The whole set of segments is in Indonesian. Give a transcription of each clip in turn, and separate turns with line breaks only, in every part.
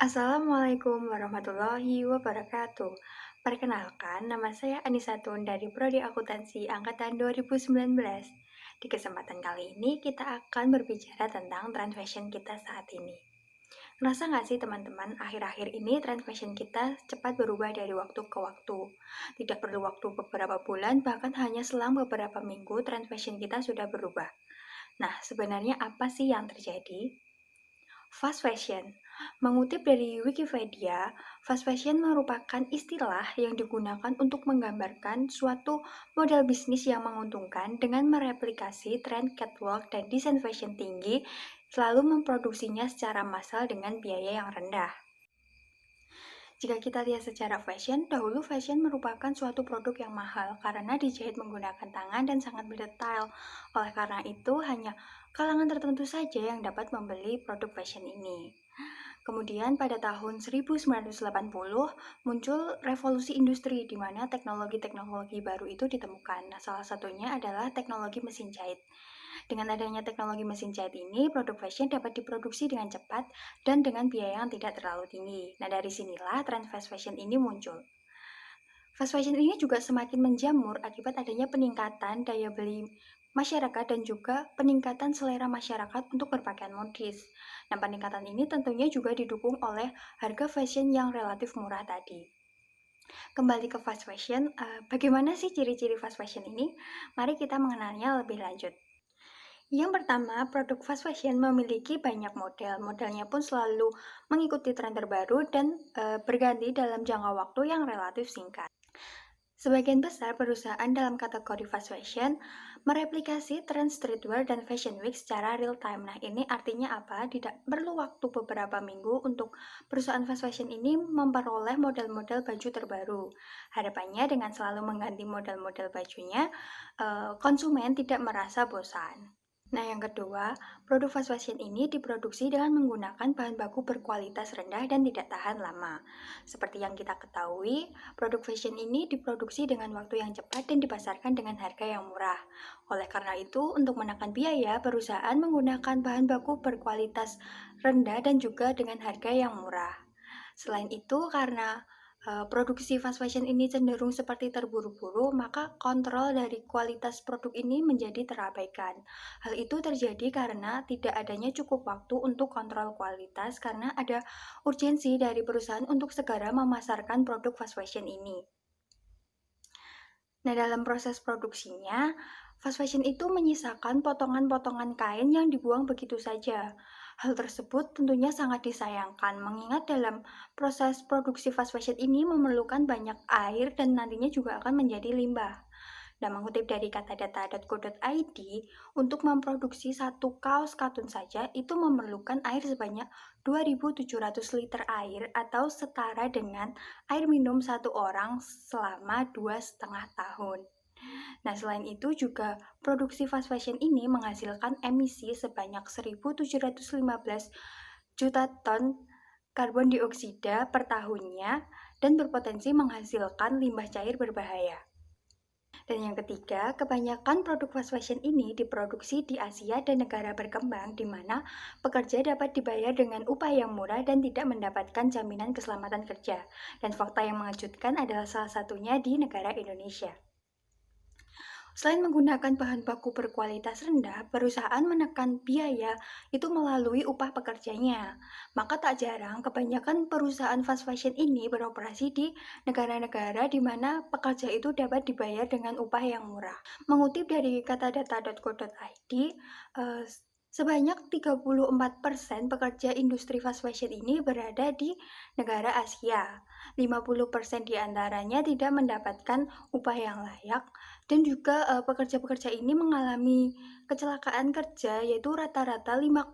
Assalamualaikum warahmatullahi wabarakatuh. Perkenalkan, nama saya Anisatun dari Prodi Akuntansi Angkatan 2019. Di kesempatan kali ini kita akan berbicara tentang tren fashion kita saat ini. Ngerasa nggak sih teman-teman, akhir-akhir ini tren fashion kita cepat berubah dari waktu ke waktu. Tidak perlu waktu beberapa bulan, bahkan hanya selang beberapa minggu tren fashion kita sudah berubah. Nah, sebenarnya apa sih yang terjadi? Fast fashion. Mengutip dari Wikipedia, fast fashion merupakan istilah yang digunakan untuk menggambarkan suatu model bisnis yang menguntungkan dengan mereplikasi tren catwalk dan desain fashion tinggi, selalu memproduksinya secara massal dengan biaya yang rendah. Jika kita lihat secara fashion, dahulu fashion merupakan suatu produk yang mahal karena dijahit menggunakan tangan dan sangat berdetail. Oleh karena itu, hanya kalangan tertentu saja yang dapat membeli produk fashion ini. Kemudian pada tahun 1980 muncul revolusi industri di mana teknologi-teknologi baru itu ditemukan. Nah, salah satunya adalah teknologi mesin jahit. Dengan adanya teknologi mesin jahit ini, produk fashion dapat diproduksi dengan cepat dan dengan biaya yang tidak terlalu tinggi. Nah, dari sinilah tren fast fashion ini muncul. Fast fashion ini juga semakin menjamur akibat adanya peningkatan daya beli masyarakat dan juga peningkatan selera masyarakat untuk berpakaian modis. Nah, peningkatan ini tentunya juga didukung oleh harga fashion yang relatif murah tadi. Kembali ke fast fashion, bagaimana sih ciri-ciri fast fashion ini? Mari kita mengenalnya lebih lanjut. Yang pertama, produk fast fashion memiliki banyak model. Modelnya pun selalu mengikuti tren terbaru dan berganti dalam jangka waktu yang relatif singkat. Sebagian besar perusahaan dalam kategori fast fashion mereplikasi tren streetwear dan fashion week secara real time. Nah, ini artinya apa? Tidak perlu waktu beberapa minggu untuk perusahaan fast fashion ini memperoleh model-model baju terbaru. Harapannya dengan selalu mengganti model-model bajunya, konsumen tidak merasa bosan. Nah, yang kedua, produk fast fashion ini diproduksi dengan menggunakan bahan baku berkualitas rendah dan tidak tahan lama. Seperti yang kita ketahui, produk fashion ini diproduksi dengan waktu yang cepat dan dipasarkan dengan harga yang murah. Oleh karena itu, untuk menekan biaya, perusahaan menggunakan bahan baku berkualitas rendah dan juga dengan harga yang murah. Selain itu, karena produksi fast fashion ini cenderung seperti terburu-buru, maka kontrol dari kualitas produk ini menjadi terabaikan. Hal itu terjadi karena tidak adanya cukup waktu untuk kontrol kualitas karena ada urgensi dari perusahaan untuk segera memasarkan produk fast fashion ini. Nah, dalam proses produksinya, fast fashion itu menyisakan potongan-potongan kain yang dibuang begitu saja. Hal tersebut tentunya sangat disayangkan, mengingat dalam proses produksi fast fashion ini memerlukan banyak air dan nantinya juga akan menjadi limbah. Nah, mengutip dari katadata.co.id, untuk memproduksi satu kaos katun saja itu memerlukan air sebanyak 2.700 liter air atau setara dengan air minum satu orang selama 2,5 tahun. Nah, selain itu juga produksi fast fashion ini menghasilkan emisi sebanyak 1.715 juta ton karbon dioksida per tahunnya dan berpotensi menghasilkan limbah cair berbahaya. Dan yang ketiga, kebanyakan produk fast fashion ini diproduksi di Asia dan negara berkembang di mana pekerja dapat dibayar dengan upah yang murah dan tidak mendapatkan jaminan keselamatan kerja. Dan fakta yang mengejutkan adalah salah satunya di negara Indonesia. Selain menggunakan bahan baku berkualitas rendah, perusahaan menekan biaya itu melalui upah pekerjanya. Maka tak jarang kebanyakan perusahaan fast fashion ini beroperasi di negara-negara di mana pekerja itu dapat dibayar dengan upah yang murah. Mengutip dari katadata.co.id, sebanyak 34% pekerja industri fast fashion ini berada di negara Asia. 50% diantaranya tidak mendapatkan upah yang layak dan juga pekerja-pekerja ini mengalami kecelakaan kerja yaitu rata-rata 5,6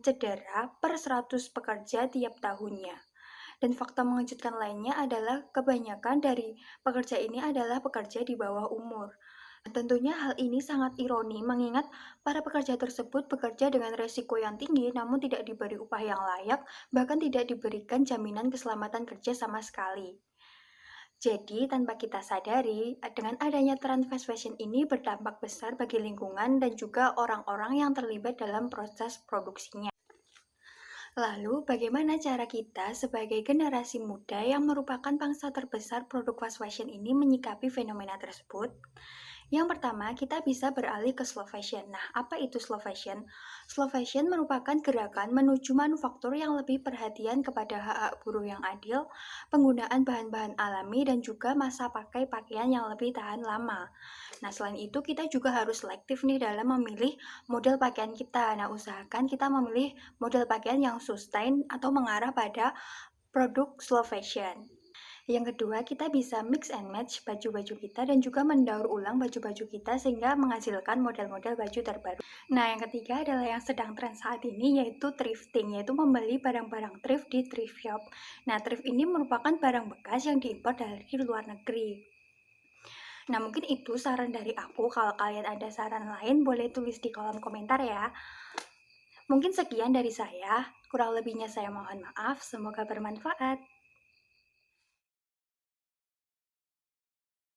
cedera per 100 pekerja tiap tahunnya. Dan fakta mengejutkan lainnya adalah kebanyakan dari pekerja ini adalah pekerja di bawah umur. Tentunya hal ini sangat ironi mengingat para pekerja tersebut bekerja dengan resiko yang tinggi namun tidak diberi upah yang layak, bahkan tidak diberikan jaminan keselamatan kerja sama sekali. Jadi, tanpa kita sadari, dengan adanya tren fast fashion ini berdampak besar bagi lingkungan dan juga orang-orang yang terlibat dalam proses produksinya. Lalu, bagaimana cara kita sebagai generasi muda yang merupakan pangsa terbesar produk fast fashion ini menyikapi fenomena tersebut? Yang pertama, kita bisa beralih ke slow fashion. Nah, apa itu slow fashion? Slow fashion merupakan gerakan menuju manufaktur yang lebih perhatian kepada hak-hak buruh yang adil, penggunaan bahan-bahan alami, dan juga masa pakai pakaian yang lebih tahan lama. Nah, selain itu kita juga harus selektif nih dalam memilih model pakaian kita. Nah, usahakan kita memilih model pakaian yang sustain atau mengarah pada produk slow fashion. Yang kedua, kita bisa mix and match baju-baju kita dan juga mendaur ulang baju-baju kita sehingga menghasilkan model-model baju terbaru. Nah, yang ketiga adalah yang sedang tren saat ini yaitu thrifting, yaitu membeli barang-barang thrift di thrift shop. Nah, thrift ini merupakan barang bekas yang diimpor dari luar negeri. Nah, mungkin itu saran dari aku. Kalau kalian ada saran lain, boleh tulis di kolom komentar ya. Mungkin sekian dari saya. Kurang lebihnya saya mohon maaf. Semoga bermanfaat.